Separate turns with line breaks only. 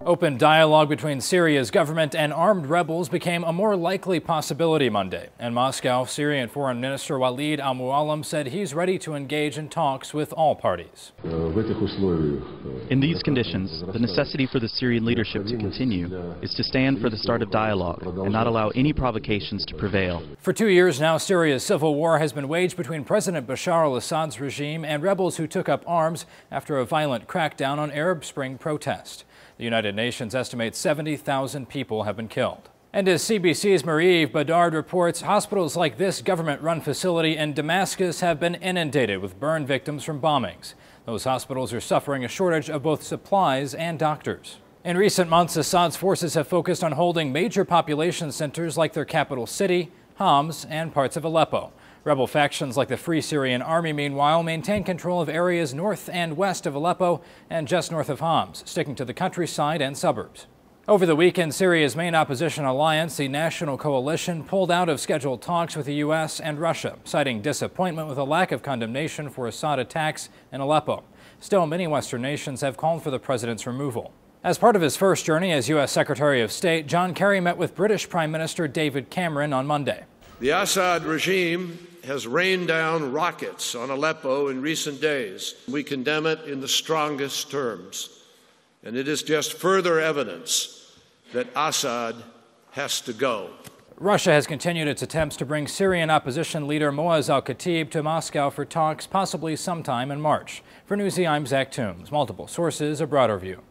Open dialogue between Syria's government and armed rebels became a more likely possibility Monday. In Moscow, Syrian Foreign Minister al-Moallem said he's ready to engage in talks with all parties.
In these conditions, the necessity for the Syrian leadership to continue is to stand for the start of dialogue and not allow any provocations to prevail.
For 2 years now, Syria's civil war has been waged between President Bashar al-Assad's regime and rebels who took up arms after a violent crackdown on Arab Spring protest. The United Nations estimates 70,000 people have been killed. And as CBC's Marie-Eve Bedard reports, hospitals like this government-run facility in Damascus have been inundated with burn victims from bombings. Those hospitals are suffering a shortage of both supplies and doctors. In recent months, Assad's forces have focused on holding major population centers like their capital city, Homs, and parts of Aleppo. Rebel factions like the Free Syrian Army, meanwhile, maintain control of areas north and west of Aleppo and just north of Homs, sticking to the countryside and suburbs. Over the weekend, Syria's main opposition alliance, the National Coalition, pulled out of scheduled talks with the U.S. and Russia, citing disappointment with a lack of condemnation for Assad attacks in Aleppo. Still, many Western nations have called for the president's removal. As part of his first journey as U.S. Secretary of State, John Kerry met with British Prime Minister David Cameron on Monday.
The Assad regime has rained down rockets on Aleppo in recent days. We condemn it in the strongest terms. And it is just further evidence that Assad has to go.
Russia has continued its attempts to bring Syrian opposition leader Moaz al-Khatib to Moscow for talks, possibly sometime in March. For Newsy, I'm Zach Toombs. Multiple sources, a broader view.